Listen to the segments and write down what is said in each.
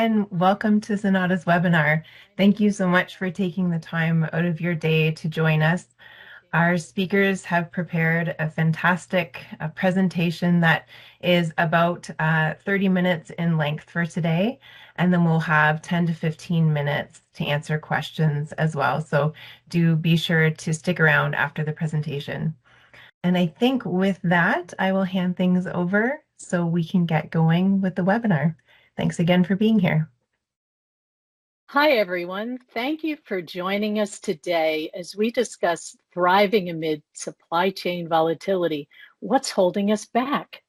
and welcome to Zinata's webinar. Thank you so much for taking the time out of your day to join us. Our speakers have prepared a fantastic presentation that is about 30 minutes in length for today, and then we'll have 10 to 15 minutes to answer questions as well. So do be sure to stick around after the presentation. And I think with that, I will hand things over so we can get going with the webinar. Thanks again for being here. Hi, everyone. Thank you for joining us today as we discuss thriving amid supply chain volatility. What's holding us back?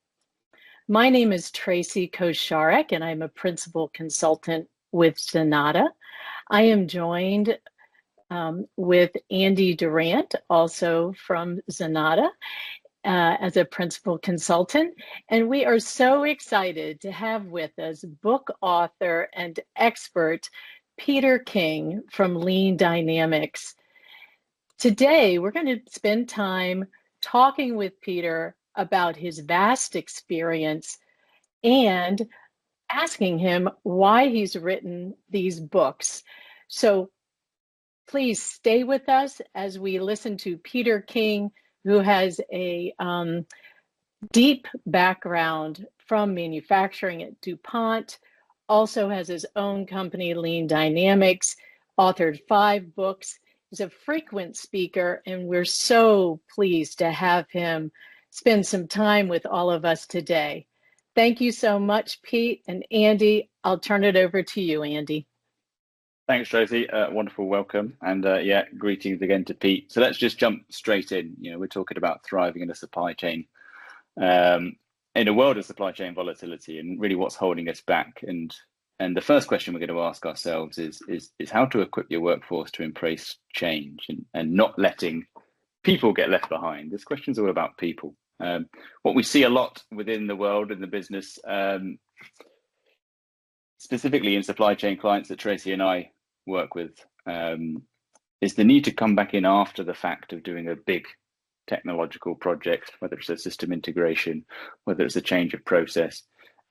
My name is Tracy Kosiarek, and I'm a principal consultant with Zinata. I am joined with Andy Durrant, also from Zinata, as a principal consultant. And we are so excited to have with us book author and expert Peter King from Lean Dynamics. Today, we're going to spend time talking with Peter about his vast experience and asking him why he's written these books. So please stay with us as we listen to Peter King, who has a deep background from manufacturing at DuPont, also has his own company, Lean Dynamics, authored 5 books. He's a frequent speaker, and we're so pleased to have him spend some time with all of us today. Thank you so much, Pete and Andy. I'll turn it over to you, Andy. Thanks, Tracy. Wonderful welcome. And yeah, greetings again to Pete. So let's just jump straight in. You know, we're talking about thriving in a supply chain, in a world of supply chain volatility, and really what's holding us back. And the first question we're going to ask ourselves is how to equip your workforce to embrace change and not letting people get left behind. This question is all about people. What we see a lot within the world in the business, specifically in supply chain clients that Tracy and I work with, is the need to come back in after the fact of doing a big technological project, whether it's a system integration, whether it's a change of process,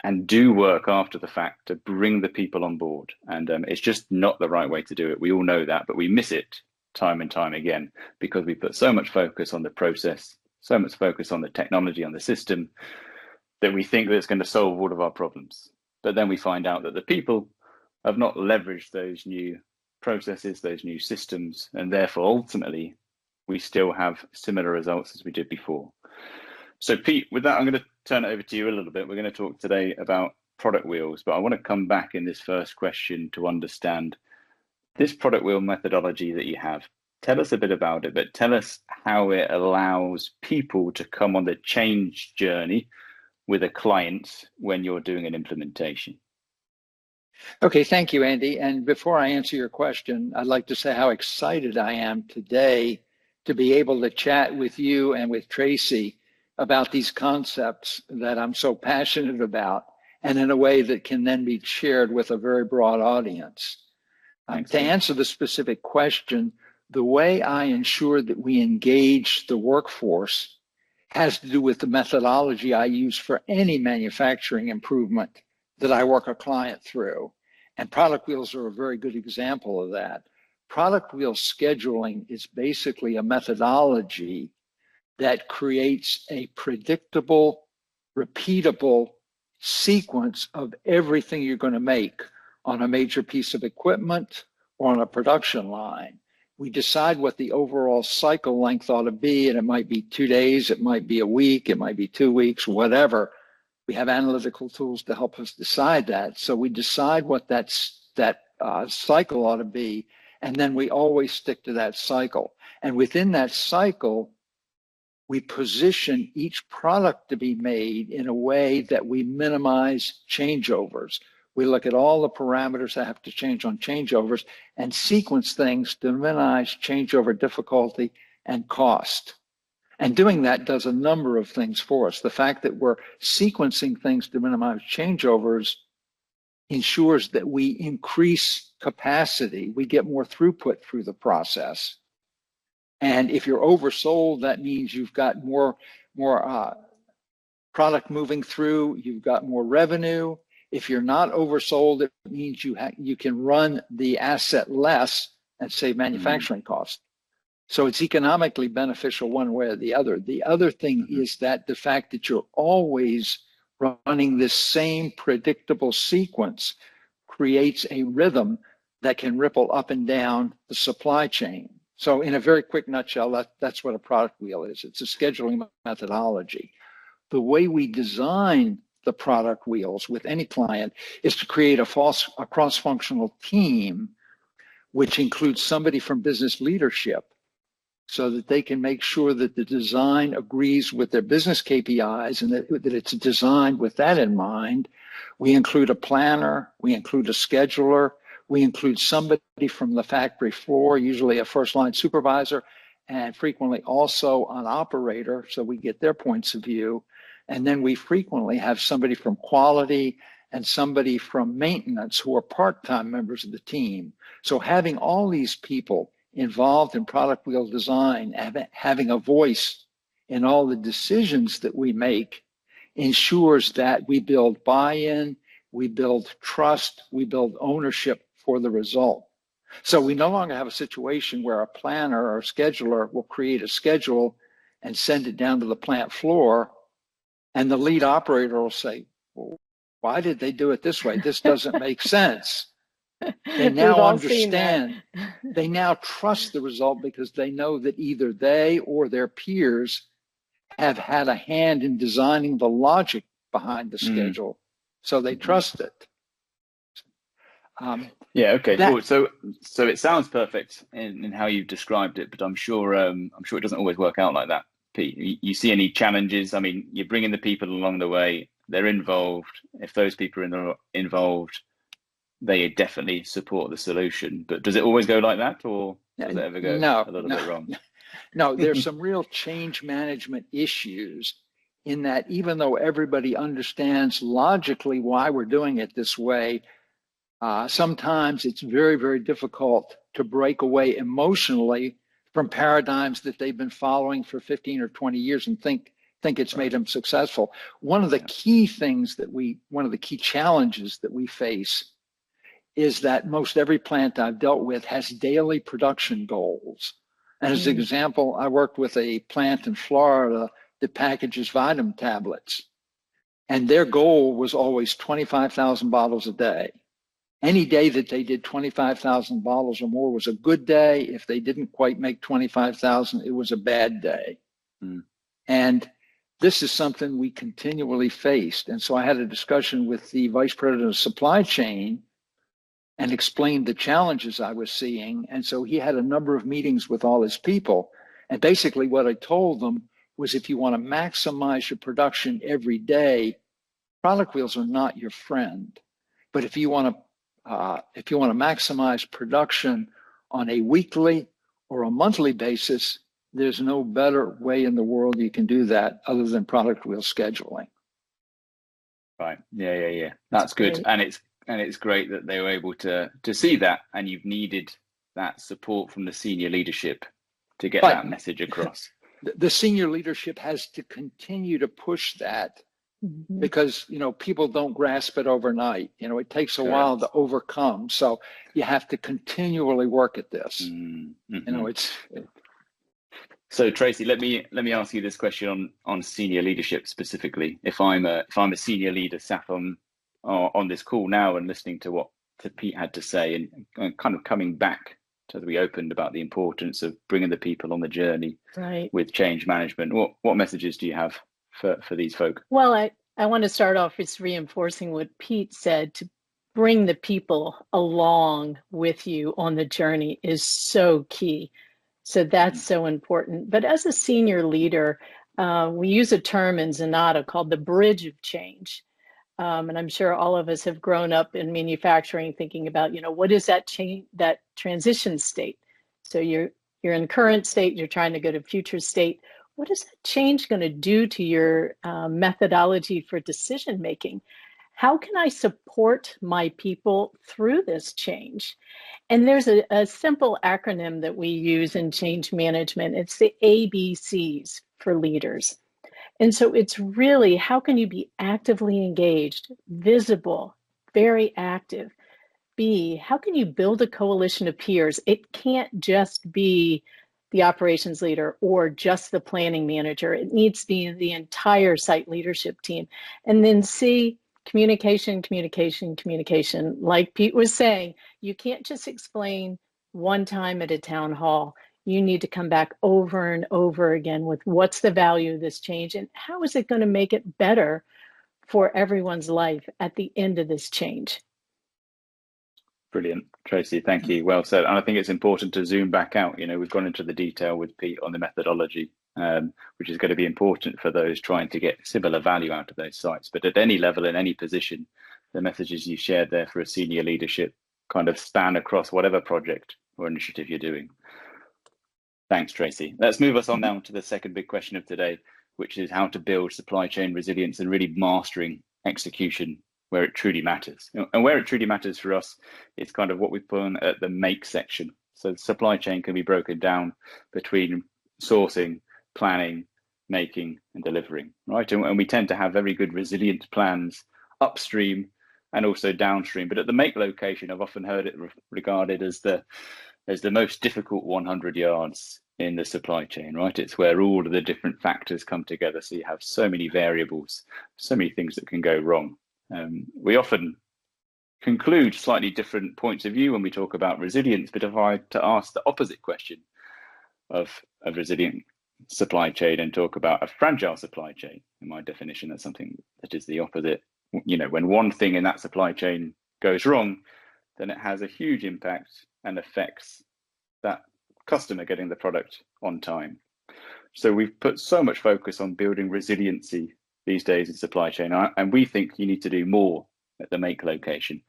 and do work after the fact to bring the people on board. And it's just not the right way to do it. We all know that, but we miss it time and time again because we put so much focus on the process, so much focus on the technology, on the system, that we think that it's going to solve all of our problems. But then we find out that the people have not leveraged those new processes, those new systems, and therefore ultimately we still have similar results as we did before. So Pete, with that, I'm going to turn it over to you a little bit. We're going to talk today about product wheels, but I want to come back in this first question to understand this product wheel methodology that you have. Tell us a bit about it, but tell us how it allows people to come on the change journey with a client when you're doing an implementation. Okay, thank you, Andy. And before I answer your question, I'd like to say how excited I am today to be able to chat with you and with Tracy about these concepts that I'm so passionate about, and in a way that can then be shared with a very broad audience. To answer the specific question, the way I ensure that we engage the workforce has to do with the methodology I use for any manufacturing improvement that I work a client through. And product wheels are a very good example of that. Product wheel scheduling is basically a methodology that creates a predictable, repeatable sequence of everything you're going to make on a major piece of equipment or on a production line. We decide what the overall cycle length ought to be, and it might be 2 days, it might be a week, it might be 2 weeks, whatever. We have analytical tools to help us decide that. So we decide what that cycle ought to be, and then we always stick to that cycle. And within that cycle, we position each product to be made in a way that we minimize changeovers. We look at all the parameters that have to change on changeovers and sequence things to minimize changeover difficulty and cost. And doing that does a number of things for us. The fact that we're sequencing things to minimize changeovers ensures that we increase capacity. We get more throughput through the process. And if you're oversold, that means you've got more product moving through, you've got more revenue. If you're not oversold, it means you can run the asset less and save manufacturing costs. So it's economically beneficial one way or the other. The other thing is that the fact that you're always running this same predictable sequence creates a rhythm that can ripple up and down the supply chain. So in a very quick nutshell, that's what a product wheel is. It's a scheduling methodology. The way we design the product wheels with any client is to create a cross-functional team, which includes somebody from business leadership, so that they can make sure that the design agrees with their business KPIs and that it's designed with that in mind. We include a planner, we include a scheduler, we include somebody from the factory floor, usually a first-line supervisor, and frequently also an operator, so we get their points of view. And then we frequently have somebody from quality and somebody from maintenance who are part-time members of the team. So having all these people involved in product wheel design, having a voice in all the decisions that we make, ensures that we build buy-in, we build trust, we build ownership for the result. So we no longer have a situation where a planner or a scheduler will create a schedule and send it down to the plant floor, and the lead operator will say, well, why did they do it this way? This doesn't make sense. They now understand, they now trust the result because they know that either they or their peers have had a hand in designing the logic behind the schedule. So they trust it. Yeah, okay. Cool. So it sounds perfect in how you've described it, but I'm sure it doesn't always work out like that, Pete. You see any challenges? I mean, you're bringing the people along the way, they're involved. If those people are involved, they definitely support the solution. But does it always go like that, or does it ever go a little bit wrong? No, there's some real change management issues in that even though everybody understands logically why we're doing it this way, sometimes it's very, very difficult to break away emotionally from paradigms that they've been following for 15 or 20 years and think it's made them successful. One of the key challenges that we face is that most every plant I've dealt with has daily production goals. And as an example, I worked with a plant in Florida that packages vitamin tablets. And their goal was always 25,000 bottles a day. Any day that they did 25,000 bottles or more was a good day. If they didn't quite make 25,000, it was a bad day. And this is something we continually faced. And so I had a discussion with the vice president of supply chain and explained the challenges I was seeing. And so he had a number of meetings with all his people. And basically what I told them was, if you want to maximize your production every day, product wheels are not your friend. But if you want to maximize production on a weekly or a monthly basis, there's no better way in the world you can do that other than product wheel scheduling. Right. Yeah. That's good. And it's great that they were able to see that, and you've needed that support from the senior leadership to get that message across. The senior leadership has to continue to push that because, people don't grasp it overnight. It takes a while to overcome. So you have to continually work at this. So Tracy, let me ask you this question on senior leadership specifically. If I'm a senior leader sat on this call now and listening to what Pete had to say, and kind of coming back to we opened about the importance of bringing the people on the journey with change management, what messages do you have for these folk? Well, I want to start off with reinforcing what Pete said. To bring the people along with you on the journey is so key. So that's so important. But as a senior leader, we use a term in Zinata called the bridge of change. And I'm sure all of us have grown up in manufacturing thinking about, what is that change, that transition state? So you're in current state, you're trying to go to future state. What is that change going to do to your methodology for decision making? How can I support my people through this change? And there's a simple acronym that we use in change management. It's the ABCs for leaders. And so it's really, how can you be actively engaged, visible, very active. B, how can you build a coalition of peers? It can't just be the operations leader or just the planning manager. It needs to be the entire site leadership team. And then C, communication, communication, communication. Like Pete was saying, you can't just explain one time at a town hall. You need to come back over and over again with what's the value of this change and how is it going to make it better for everyone's life at the end of this change. Brilliant, Tracy. Thank you. Well said. And I think it's important to zoom back out. You know, we've gone into the detail with Pete on the methodology, which is going to be important for those trying to get similar value out of those sites. But at any level, in any position, the messages you shared there for a senior leadership kind of span across whatever project or initiative you're doing. Thanks, Tracy. Let's move us on now to the second big question of today, which is how to build supply chain resilience and really mastering execution where it truly matters. And where it truly matters for us, it's kind of what we put on at the make section. So the supply chain can be broken down between sourcing, planning, making, and delivering, right? And we tend to have very good resilient plans upstream and also downstream. But at the make location, I've often heard it regarded as the most difficult 100 yards in the supply chain, right? It's where all of the different factors come together. So you have so many variables, so many things that can go wrong. We often conclude slightly different points of view when we talk about resilience, but if I to ask the opposite question of a resilient supply chain and talk about a fragile supply chain, in my definition, that's something that is the opposite. You know, when one thing in that supply chain goes wrong, then it has a huge impact and affects that customer getting the product on time. So we've put so much focus on building resiliency these days in supply chain, and we think you need to do more at the make location.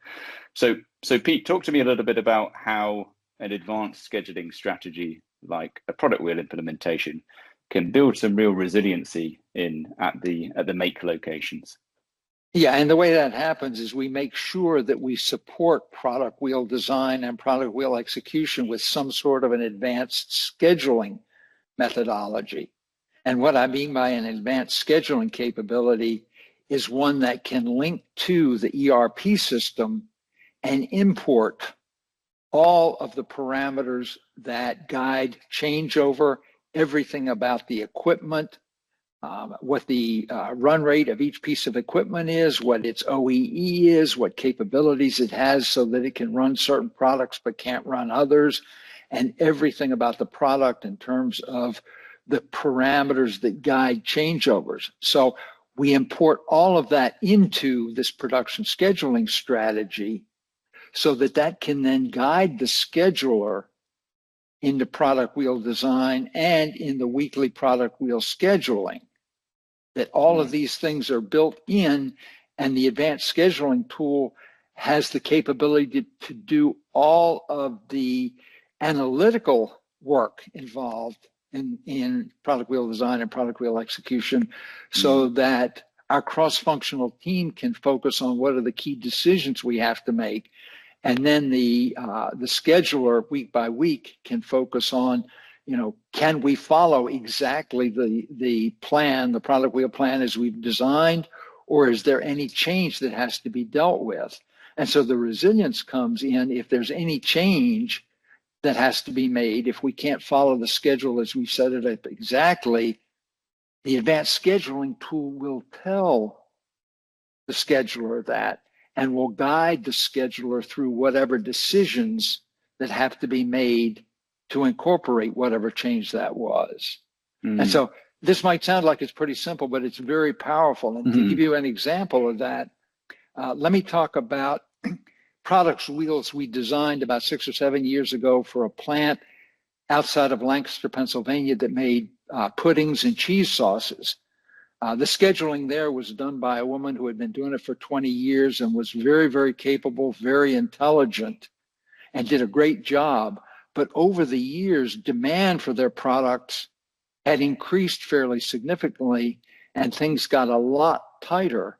So Pete, talk to me a little bit about how an advanced scheduling strategy like a product wheel implementation can build some real resiliency at the make locations. Yeah, and the way that happens is we make sure that we support product wheel design and product wheel execution with some sort of an advanced scheduling methodology. And what I mean by an advanced scheduling capability is one that can link to the ERP system and import all of the parameters that guide changeover, everything about the equipment, what the run rate of each piece of equipment is, what its OEE is, what capabilities it has so that it can run certain products but can't run others, and everything about the product in terms of the parameters that guide changeovers. So we import all of that into this production scheduling strategy so that that can then guide the scheduler into product wheel design and in the weekly product wheel scheduling. That all of these things are built in, and the advanced scheduling tool has the capability to do all of the analytical work involved in product wheel design and product wheel execution so that our cross-functional team can focus on what are the key decisions we have to make. And then the scheduler week by week can focus on, you know, can we follow exactly the plan, the product wheel plan as we've designed, or is there any change that has to be dealt with? And so the resilience comes in if there's any change that has to be made. If we can't follow the schedule as we set it up exactly, the advanced scheduling tool will tell the scheduler that and will guide the scheduler through whatever decisions that have to be made to incorporate whatever change that was. And so this might sound like it's pretty simple, but it's very powerful. And to give you an example of that, let me talk about product wheels we designed about 6 or 7 years ago for a plant outside of Lancaster, Pennsylvania that made puddings and cheese sauces. The scheduling there was done by a woman who had been doing it for 20 years and was very, very capable, very intelligent, and did a great job. But over the years, demand for their products had increased fairly significantly, and things got a lot tighter.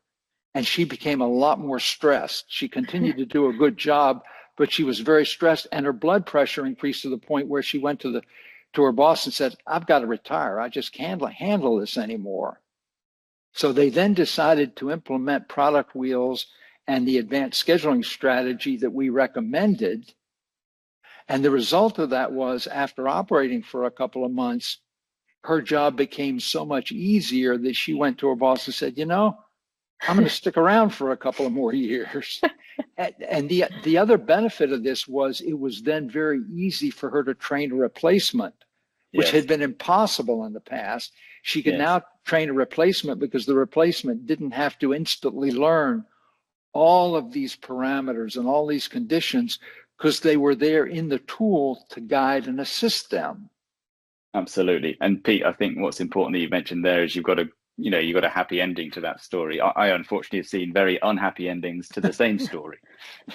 And she became a lot more stressed. She continued to do a good job, but she was very stressed, and her blood pressure increased to the point where she went to her boss and said, "I've got to retire. I just can't handle this anymore." So they then decided to implement product wheels and the advanced scheduling strategy that we recommended. And the result of that was, after operating for a couple of months, her job became so much easier that she went to her boss and said, I'm going to stick around for a couple of more years. And the other benefit of this was it was then very easy for her to train a replacement, which had been impossible in the past. She could now train a replacement because the replacement didn't have to instantly learn all of these parameters and all these conditions because they were there in the tool to guide and assist them. Absolutely. And Pete, I think what's important that you mentioned there is you've got a happy ending to that story. I unfortunately have seen very unhappy endings to the same story.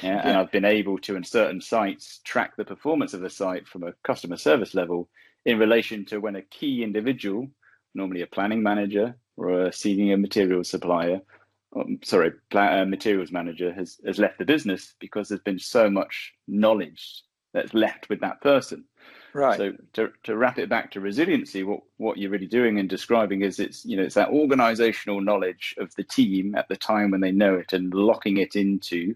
And I've been able to, in certain sites, track the performance of the site from a customer service level in relation to when a key individual, normally a planning manager or a senior materials supplier, materials manager has left the business because there's been so much knowledge that's left with that person. Right. So to wrap it back to resiliency, what you're really doing and describing is it's that organizational knowledge of the team at the time when they know it and locking it into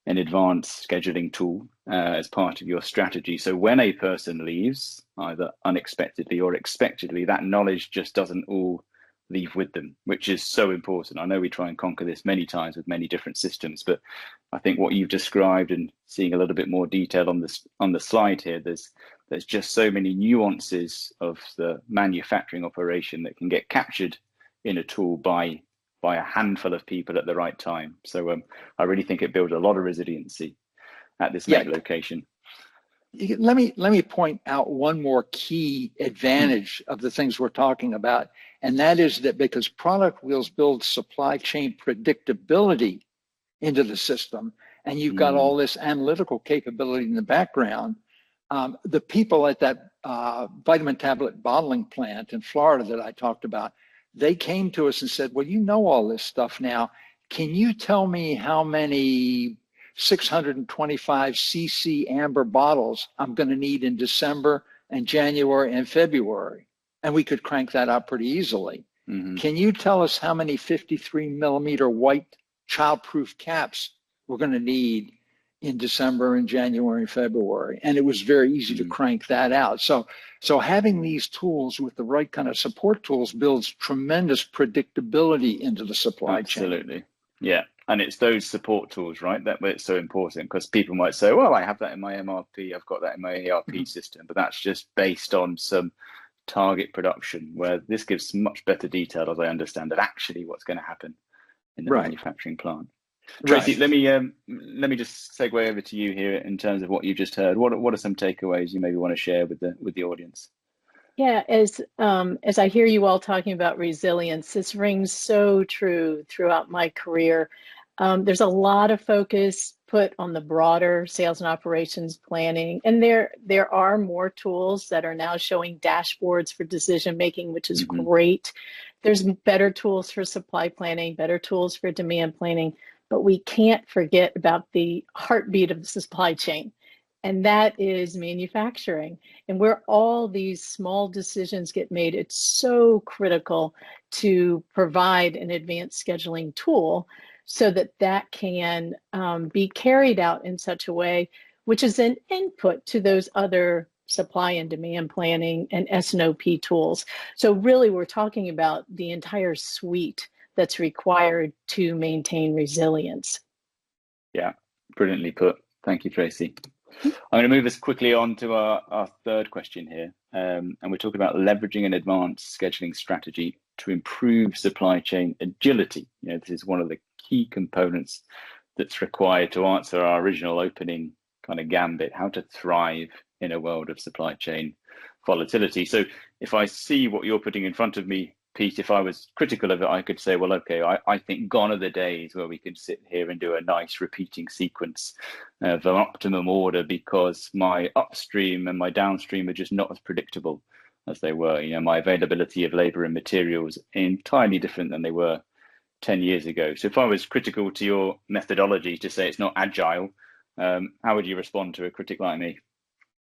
an advanced scheduling tool as part of your strategy. So when a person leaves, either unexpectedly or expectedly, that knowledge just doesn't all leave with them, which is so important. I know we try and conquer this many times with many different systems, but I think what you've described and seeing a little bit more detail on the slide here, there's just so many nuances of the manufacturing operation that can get captured in a tool by a handful of people at the right time. So I really think it builds a lot of resiliency at this make location. Let me point out one more key advantage of the things we're talking about, and that is that because Product Wheels builds supply chain predictability into the system, and you've got all this analytical capability in the background, the people at that vitamin tablet bottling plant in Florida that I talked about, they came to us and said, well, you know all this stuff now. Can you tell me how many 625 cc amber bottles I'm going to need in December and January and February? And we could crank that out pretty easily. Can you tell us how many 53 millimeter white childproof caps we're going to need in December and January and February? And it was very easy to crank that out. So having these tools with the right kind of support tools builds tremendous predictability into the supply chain. Absolutely. Yeah. And it's those support tools, right? That it's so important because people might say, well, I have that in my MRP, I've got that in my ERP system, but that's just based on some target production, where this gives much better detail, as I understand it, actually what's going to happen in the manufacturing plant. Tracy, let me just segue over to you here in terms of what you just heard. What are some takeaways you maybe want to share with the audience? Yeah, as I hear you all talking about resilience, this rings so true throughout my career. There's a lot of focus put on the broader sales and operations planning, and there are more tools that are now showing dashboards for decision making, which is great. There's better tools for supply planning, better tools for demand planning, but we can't forget about the heartbeat of the supply chain. And that is manufacturing. And where all these small decisions get made, it's so critical to provide an advanced scheduling tool so that can be carried out in such a way, which is an input to those other supply and demand planning and S&OP tools. So really, we're talking about the entire suite that's required to maintain resilience. Yeah, brilliantly put. Thank you, Tracy. I'm going to move us quickly on to our third question here. And we're talking about leveraging an advanced scheduling strategy to improve supply chain agility. This is one of the key components that's required to answer our original opening kind of gambit, how to thrive in a world of supply chain volatility. So if I see what you're putting in front of me, Pete, if I was critical of it, I could say, well, okay, I think gone are the days where we can sit here and do a nice repeating sequence of an optimum order because my upstream and my downstream are just not as predictable as they were. My availability of labor and materials entirely different than they were 10 years ago. So if I was critical to your methodology to say it's not agile, how would you respond to a critic like me?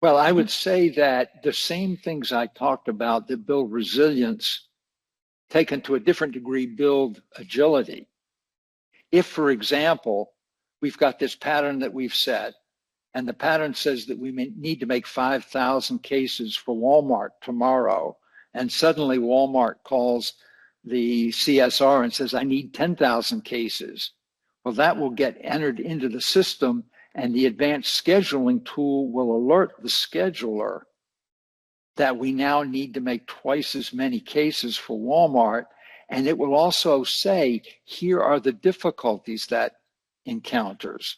Well, I would say that the same things I talked about that build resilience, taken to a different degree, build agility. If, for example, we've got this pattern that we've set, and the pattern says that we need to make 5,000 cases for Walmart tomorrow, and suddenly Walmart calls the CSR and says, I need 10,000 cases. Well, that will get entered into the system, and the advanced scheduling tool will alert the scheduler that we now need to make twice as many cases for Walmart. And it will also say, here are the difficulties that encounters.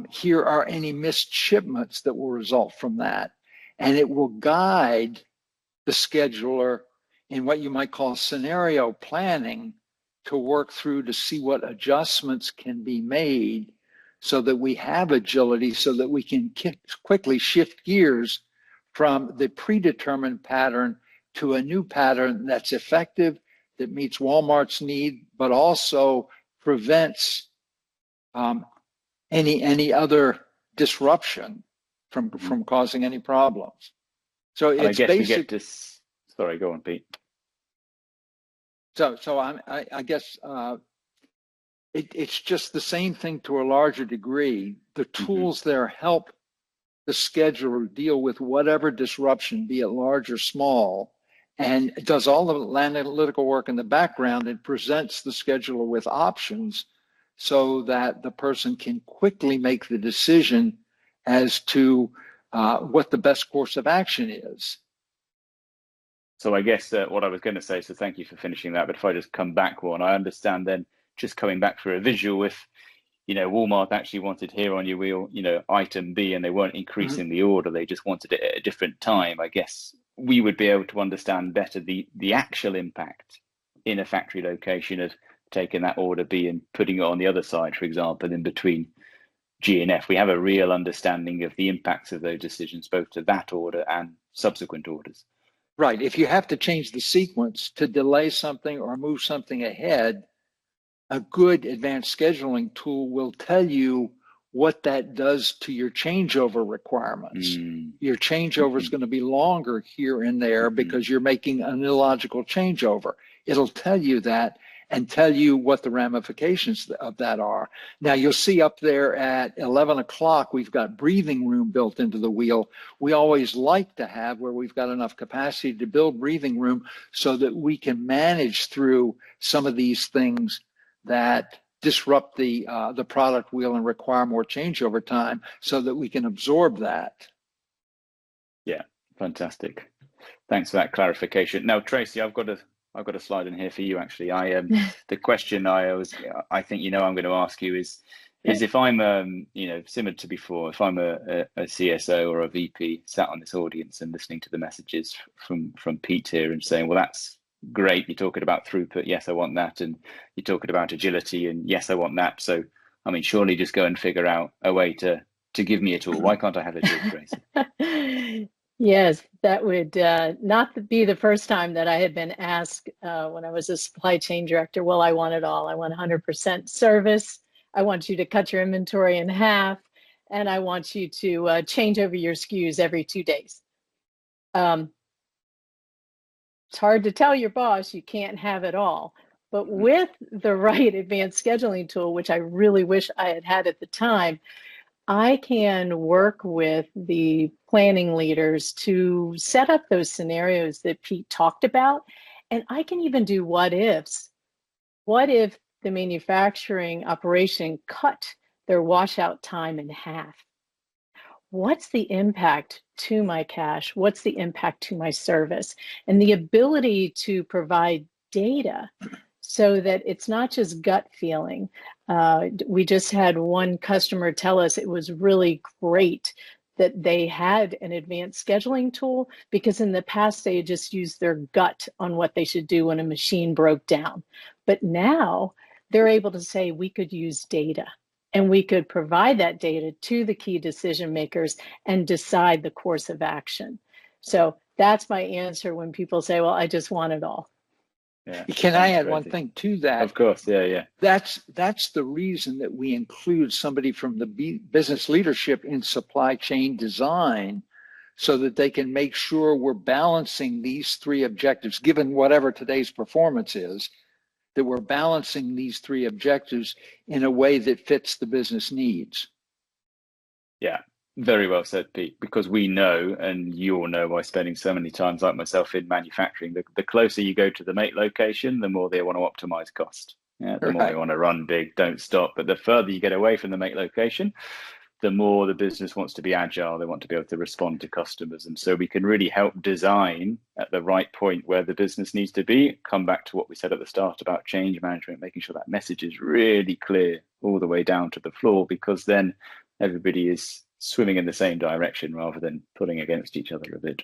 Here are any missed shipments that will result from that. And it will guide the scheduler in what you might call scenario planning to work through to see what adjustments can be made so that we have agility, so that we can quickly shift gears from the predetermined pattern to a new pattern that's effective, that meets Walmart's need, but also prevents any other disruption from causing any problems. So it's I guess basic. we get to. Sorry, go on, Pete. So I guess it's just the same thing to a larger degree. The tools there help the scheduler deal with whatever disruption, be it large or small, and it does all the analytical work in the background and presents the scheduler with options so that the person can quickly make the decision as to what the best course of action is. So I guess what I was going to say, so thank you for finishing that, but if I just come back one, I understand then, just coming back for a visual, if Walmart actually wanted here on your wheel, item B, and they weren't increasing the order, they just wanted it at a different time. I guess we would be able to understand better the actual impact in a factory location of taking that order B and putting it on the other side, for example, in between G and F. We have a real understanding of the impacts of those decisions, both to that order and subsequent orders. Right. If you have to change the sequence to delay something or move something ahead, a good advanced scheduling tool will tell you what that does to your changeover requirements. Your changeover is going to be longer here and there because you're making an illogical changeover. It'll tell you that and tell you what the ramifications of that are. Now, you'll see up there at 11 o'clock, we've got breathing room built into the wheel. We always like to have where we've got enough capacity to build breathing room so that we can manage through some of these things that disrupt the product wheel and require more changeover time so that we can absorb that. Yeah, fantastic. Thanks for that clarification. Now, Tracy, I've got a slide in here for you. Actually, the question I think I'm going to ask you is if I'm similar to before, if I'm a CSO or a VP sat on this audience and listening to the messages from Pete here and saying, well, that's great, you're talking about throughput, yes, I want that, and you're talking about agility, and yes, I want that. So, I mean, surely just go and figure out a way to give me a tool. Why can't I have a tool, Tracy? Yes, that would not be the first time that I had been asked when I was a supply chain director, well, I want it all. I want 100% service. I want you to cut your inventory in half, and I want you to change over your SKUs every 2 days. It's hard to tell your boss you can't have it all, but with the right advanced scheduling tool, which I really wish I had had at the time, I can work with the planning leaders to set up those scenarios that Pete talked about, and I can even do what ifs. What if the manufacturing operation cut their washout time in half? What's the impact to my cash? What's the impact to my service? And the ability to provide data so that it's not just gut feeling. We just had one customer tell us it was really great that they had an advanced scheduling tool because in the past they had just used their gut on what they should do when a machine broke down. But now they're able to say we could use data. And we could provide that data to the key decision makers and decide the course of action. So that's my answer when people say, well, I just want it all. Yeah. Can I add one thing to that? Of course, yeah. That's the reason that we include somebody from the business leadership in supply chain design so that they can make sure we're balancing these three objectives, given whatever today's performance is. that we're balancing these three objectives in a way that fits the business needs. Yeah, very well said, Pete, because we know, and you all know by spending so many times like myself in manufacturing, the closer you go to the make location, the more they want to optimize cost. Yeah, the more they want to run big, don't stop. But the further you get away from the make location, the more the business wants to be agile. They want to be able to respond to customers. And so we can really help design at the right point where the business needs to be. Come back to what we said at the start about change management, making sure that message is really clear all the way down to the floor, because then everybody is swimming in the same direction rather than pulling against each other a bit.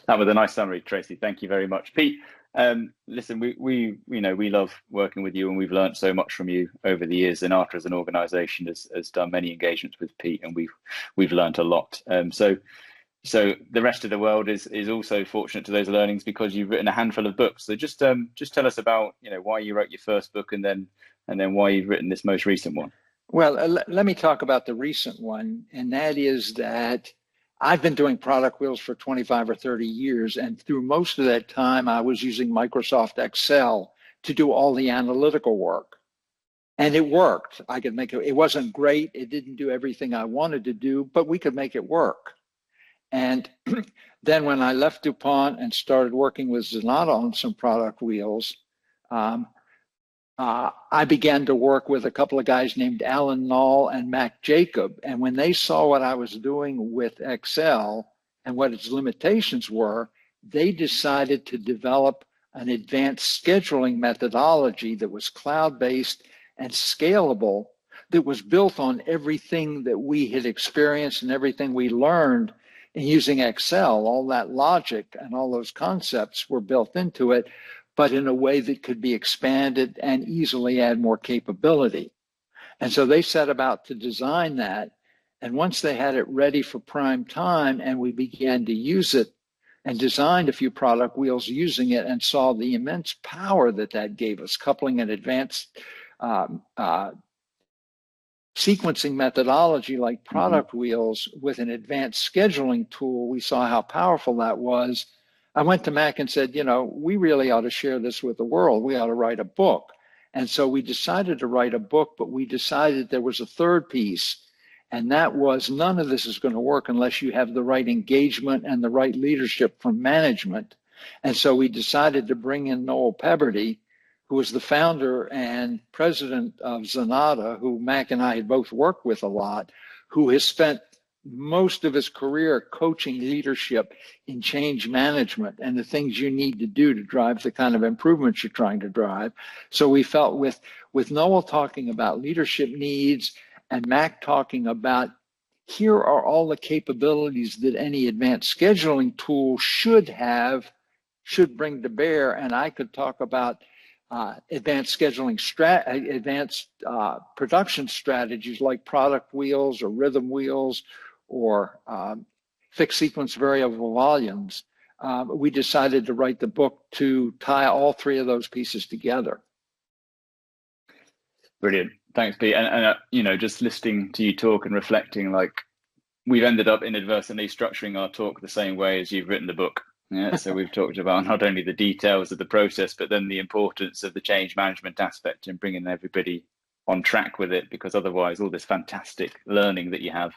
That was a nice summary, Tracy. Thank you very much. Pete, listen, we love working with you, and we've learned so much from you over the years. Zinata as an organization has done many engagements with Pete, and we've learned a lot. So the rest of the world is also fortunate to those learnings, because you've written a handful of books. So just tell us about why you wrote your first book, and then why you've written this most recent one. Well, let me talk about the recent one, and that is that I've been doing product wheels for 25 or 30 years, and through most of that time, I was using Microsoft Excel to do all the analytical work. And it worked. I could make it. It wasn't great. It didn't do everything I wanted to do, but we could make it work. And then when I left DuPont and started working with Zinata on some product wheels, I began to work with a couple of guys named Alan Nall and Mac Jacob. And when they saw what I was doing with Excel and what its limitations were, they decided to develop an advanced scheduling methodology that was cloud-based and scalable, that was built on everything that we had experienced and everything we learned in using Excel. All that logic and all those concepts were built into it, but in a way that could be expanded and easily add more capability. And so they set about to design that. And once they had it ready for prime time and we began to use it, and designed a few product wheels using it, and saw the immense power that gave us, coupling an advanced sequencing methodology like product wheels with an advanced scheduling tool, we saw how powerful that was. I went to Mac and said, we really ought to share this with the world. We ought to write a book. And so we decided to write a book, but we decided there was a third piece, and that was none of this is going to work unless you have the right engagement and the right leadership from management. And so we decided to bring in Noel Peberty, who was the founder and president of Zinata, who Mac and I had both worked with a lot, who has spent most of his career coaching leadership in change management and the things you need to do to drive the kind of improvements you're trying to drive. So we felt with Noel talking about leadership needs and Mac talking about, here are all the capabilities that any advanced scheduling tool should bring to bear. And I could talk about advanced scheduling, advanced production strategies like product wheels or rhythm wheels or fixed sequence variable volumes. We decided to write the book to tie all three of those pieces together. Brilliant. Thanks, Pete. And just listening to you talk and reflecting, like, we've ended up inadvertently structuring our talk the same way as you've written the book. Yeah, so we've talked about not only the details of the process, but then the importance of the change management aspect and bringing everybody on track with it, because otherwise all this fantastic learning that you have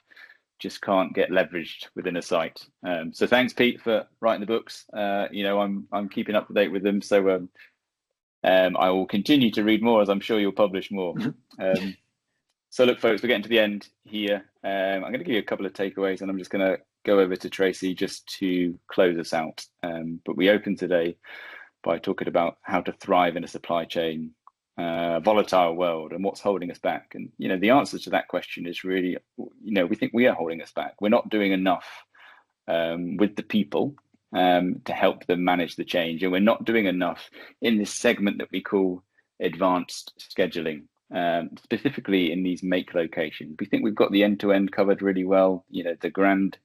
just can't get leveraged within a site. So thanks, Pete, for writing the books. I'm keeping up to date with them. So I will continue to read more, as I'm sure you'll publish more. So look, folks, we're getting to the end here. I'm going to give you a couple of takeaways, and I'm just going to go over to Tracy just to close us out. But we opened today by talking about how to thrive in a supply chain volatile world and what's holding us back. And, the answer to that question is really, we think we are holding us back. We're not doing enough with the people to help them manage the change. And we're not doing enough in this segment that we call advanced scheduling. Specifically in these make locations. We think we've got the end-to-end covered really well. The grand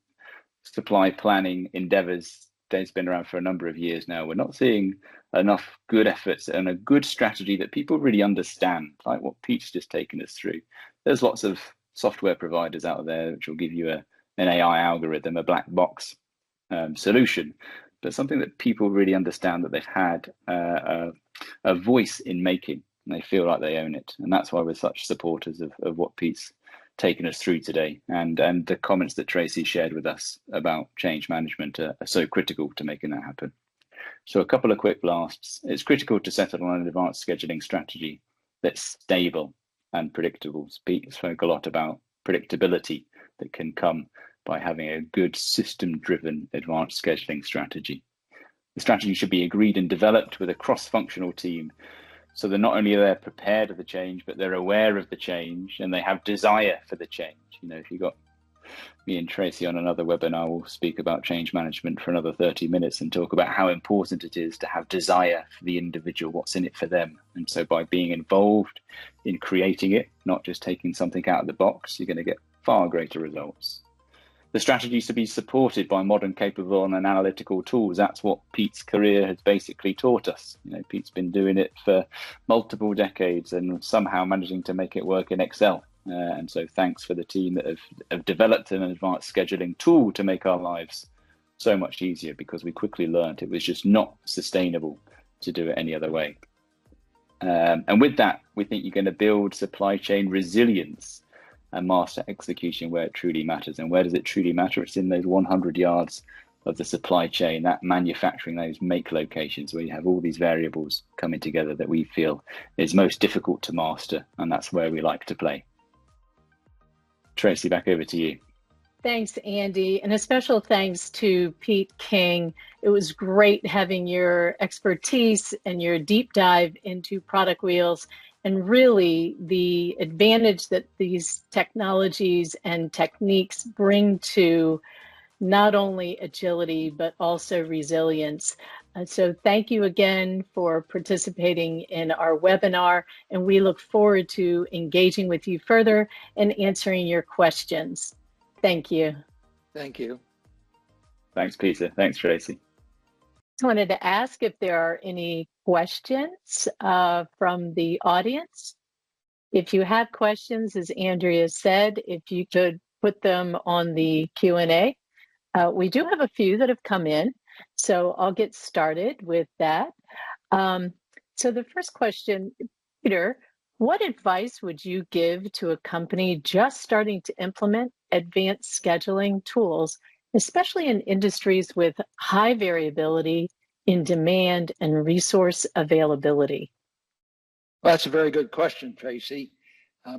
supply planning endeavors, they've been around for a number of years now. We're not seeing enough good efforts and a good strategy that people really understand, like what Pete's just taken us through. There's lots of software providers out there which will give you an AI algorithm, a black box solution. but something that people really understand that they've had a voice in making, and they feel like they own it. And that's why we're such supporters of what Pete's taken us through today. And the comments that Tracy shared with us about change management are so critical to making that happen. So a couple of quick blasts. It's critical to settle on an advanced scheduling strategy that's stable and predictable. Pete spoke a lot about predictability that can come by having a good system-driven advanced scheduling strategy. The strategy should be agreed and developed with a cross-functional team, so that not only are they prepared of the change, but they're aware of the change and they have desire for the change. You know, if you got me and Tracy on another webinar, we'll speak about change management for another 30 minutes and talk about how important it is to have desire for the individual, what's in it for them. And so by being involved in creating it, not just taking something out of the box, you're going to get far greater results. The strategy is to be supported by modern, capable and analytical tools. That's what Pete's career has basically taught us. You know, Pete's been doing it for multiple decades and somehow managing to make it work in Excel. And so thanks for the team that have developed an advanced scheduling tool to make our lives so much easier, because we quickly learned it was just not sustainable to do it any other way. And with that, we think you're going to build supply chain resilience and master execution where it truly matters. And where does it truly matter? It's in those 100 yards of the supply chain, that manufacturing, those make locations where you have all these variables coming together that we feel is most difficult to master. And that's where we like to play. Tracy, back over to you. Thanks, Andy, and a special thanks to Pete King. It was great having your expertise and your deep dive into product wheels, and really the advantage that these technologies and techniques bring to not only agility, but also resilience. So thank you again for participating in our webinar, and we look forward to engaging with you further and answering your questions. Thank you. Thank you. Thanks, Peter. Thanks, Tracy. I wanted to ask if there are any questions from the audience. If you have questions, as Andrea said, if you could put them on the Q&A. We do have a few that have come in, so I'll get started with that. So the first question, Peter, what advice would you give to a company just starting to implement advanced scheduling tools, especially in industries with high variability in demand and resource availability? Well, that's a very good question, Tracy.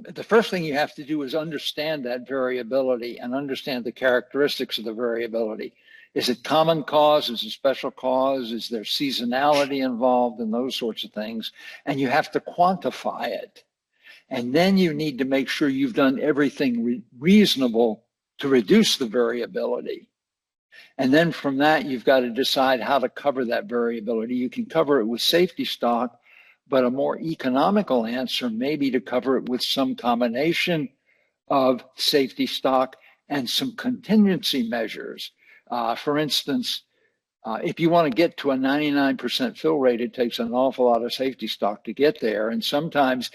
The first thing you have to do is understand that variability and understand the characteristics of the variability. Is it common cause? Is it special cause? Is there seasonality involved and those sorts of things? And you have to quantify it. And then you need to make sure you've done everything reasonable to reduce the variability. And then from that, you've got to decide how to cover that variability. You can cover it with safety stock, but a more economical answer may be to cover it with some combination of safety stock and some contingency measures. For instance, if you want to get to a 99% fill rate, it takes an awful lot of safety stock to get there. And sometimes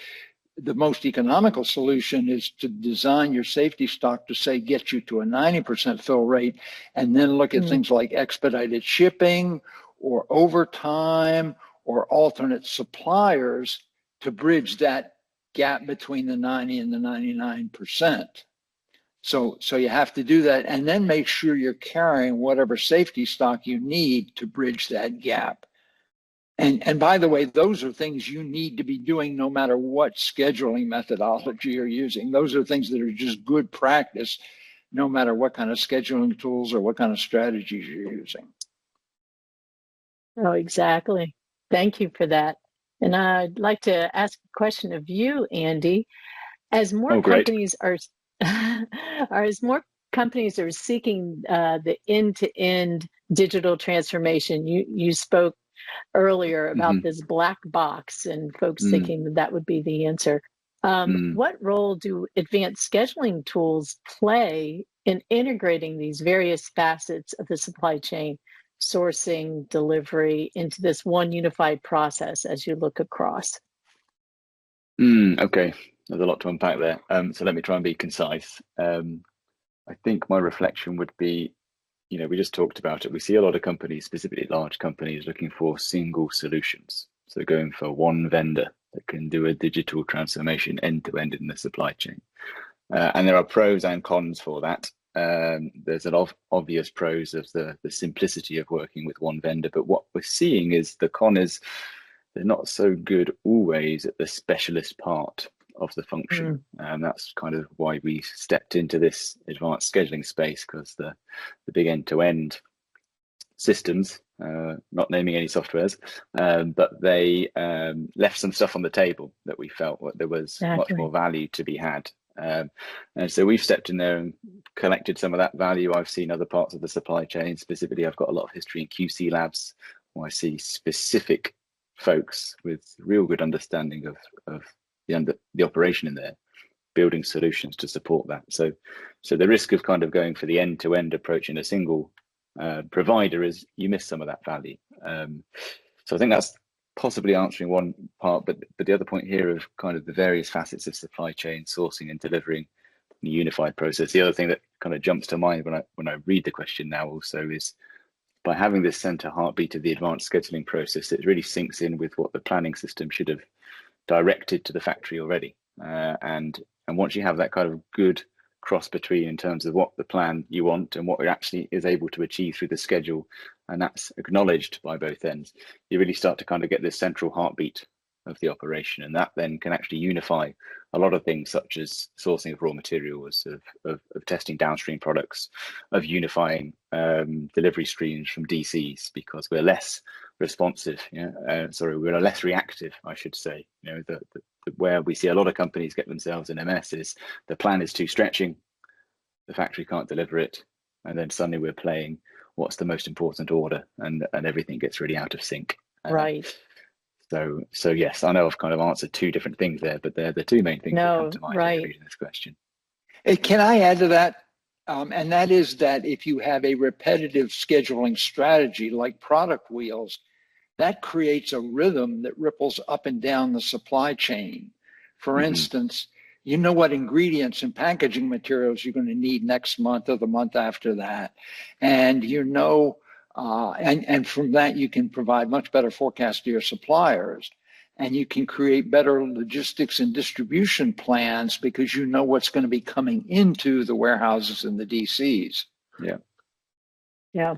the most economical solution is to design your safety stock to, say, get you to a 90% fill rate, and then look at things like expedited shipping or overtime or alternate suppliers to bridge that gap between the 90 and the 99%. So you have to do that, and then make sure you're carrying whatever safety stock you need to bridge that gap. And by the way, those are things you need to be doing no matter what scheduling methodology you're using. Those are things that are just good practice, no matter what kind of scheduling tools or what kind of strategies you're using. Oh, exactly. Thank you for that. And I'd like to ask a question of you, Andy. As more companies are, as more companies are seeking the end-to-end digital transformation, you spoke earlier about this black box and folks thinking that would be the answer. What role do advanced scheduling tools play in integrating these various facets of the supply chain, sourcing, delivery, into this one unified process as you look across? Okay, there's a lot to unpack there. So let me try and be concise. I think my reflection would be, we just talked about it. We see a lot of companies, specifically large companies, looking for single solutions. So going for one vendor that can do a digital transformation end to end in the supply chain. And there are pros and cons for that. There's a lot of obvious pros of the simplicity of working with one vendor, but what we're seeing is the con is they're not so good always at the specialist part of the function. And that's kind of why we stepped into this advanced scheduling space, because the big end-to-end systems, not naming any softwares, but they left some stuff on the table that we felt there was much more value to be had. And so we've stepped in there and collected some of that value. I've seen other parts of the supply chain. Specifically, I've got a lot of history in QC labs, where I see specific folks with real good understanding of the operation in there, building solutions to support that. So the risk of kind of going for the end-to-end approach in a single provider is you miss some of that value. So I think that's possibly answering one part, but the other point here of kind of the various facets of supply chain, sourcing and delivering a unified process. The other thing that kind of jumps to mind when I read the question now also is, by having this center heartbeat of the advanced scheduling process, it really sinks in with what the planning system should have directed to the factory already. And once you have that kind of good cross between in terms of what the plan you want and what it actually is able to achieve through the schedule, and that's acknowledged by both ends, you really start to kind of get this central heartbeat of the operation, and that then can actually unify a lot of things, such as sourcing of raw materials, of testing downstream products, of unifying delivery streams from DCs, because we're less responsive, we're less reactive, I should say. Where we see a lot of companies get themselves in a mess is the plan is too stretching, the factory can't deliver it, and then suddenly we're playing what's the most important order, and everything gets really out of sync. Right. So yes, I know I've kind of answered two different things there, but they're the two main things that come to mind when reading this question. Can I add to that? And that is that if you have a repetitive scheduling strategy like product wheels, that creates a rhythm that ripples up and down the supply chain. For instance, you know what ingredients and packaging materials you're going to need next month or the month after that. And and from that, you can provide much better forecasts to your suppliers. And you can create better logistics and distribution plans because you know what's going to be coming into the warehouses and the DCs. Yeah.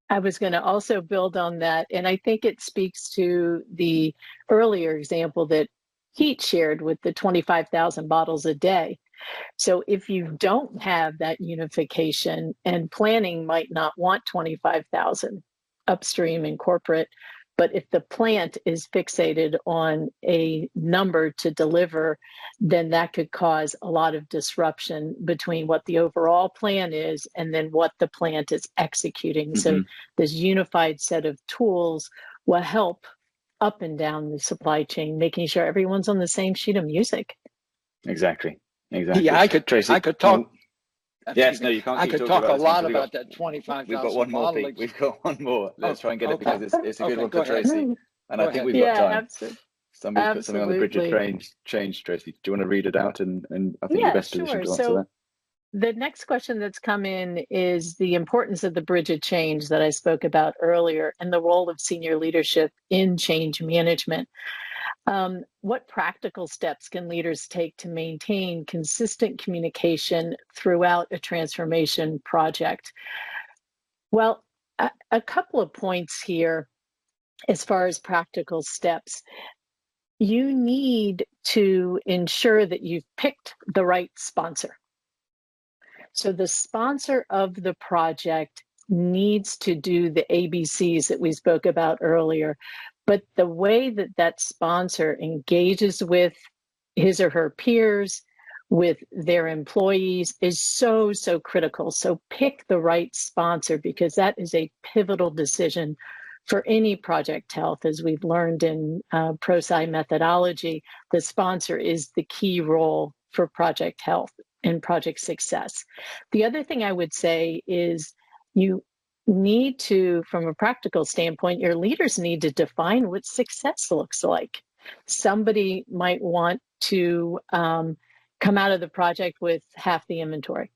I was going to also build on that. And I think it speaks to the earlier example that Heat shared with the 25,000 bottles a day. So if you don't have that unification, and planning might not want 25,000 upstream and corporate, but if the plant is fixated on a number to deliver, then that could cause a lot of disruption between what the overall plan is and then what the plant is executing. So this unified set of tools will help up and down the supply chain, making sure everyone's on the same sheet of music. Exactly. Yeah, Tracy, I could talk. Yes, no, you can't. I could talk a lot about that 25,000. We've got one more. We've got one more. Let's try and get it, because it's a good one for Tracy, and I think we've got time. Somebody put something on the bridge of change. Tracy, do you want to read it out? And I think you're best positioned to answer that. The next question that's come in is the importance of the bridge of change that I spoke about earlier, and the role of senior leadership in change management. What practical steps can leaders take to maintain consistent communication throughout a transformation project? Well, a couple of points here as far as practical steps. You need to ensure that you've picked the right sponsor. So the sponsor of the project needs to do the ABCs that we spoke about earlier. But the way that that sponsor engages with his or her peers, with their employees, is so critical. So pick the right sponsor, because that is a pivotal decision for any project health. As we've learned in ProSci methodology, the sponsor is the key role for project health and project success. The other thing I would say is you need to, from a practical standpoint, your leaders need to define what success looks like. Somebody might want to come out of the project with half the inventory.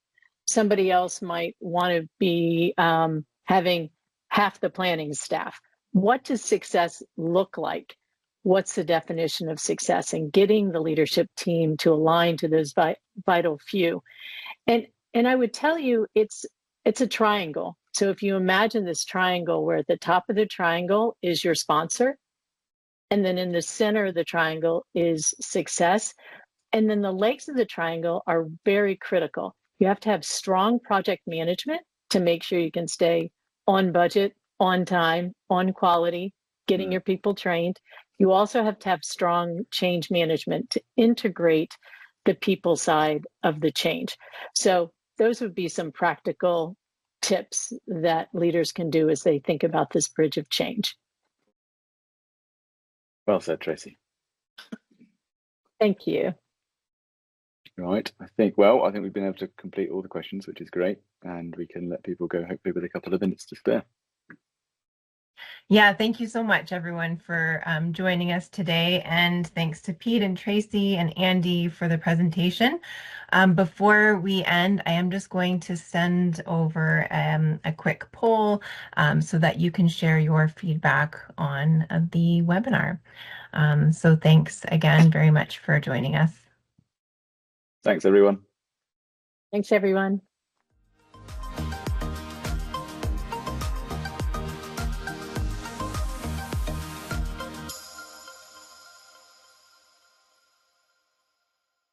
somebody else might want to be having half the planning staff. What does success look like? What's the definition of success? And getting the leadership team to align to those vital few. And I would tell you, it's a triangle. So if you imagine this triangle where at the top of the triangle is your sponsor, and then in the center of the triangle is success, and then the legs of the triangle are very critical. You have to have strong project management to make sure you can stay on budget, on time, on quality, getting your people trained. You also have to have strong change management to integrate the people side of the change. So those would be some practical tips that leaders can do as they think about this bridge of change. Well said, Tracy. Thank you. Right, I think we've been able to complete all the questions, which is great, and we can let people go hopefully with a couple of minutes to spare. Yeah, thank you so much, everyone, for joining us today. And thanks to Pete and Tracy and Andy for the presentation. Before we end, I am just going to send over a quick poll so that you can share your feedback on the webinar. So thanks again very much for joining us. Thanks, everyone. Thanks, everyone.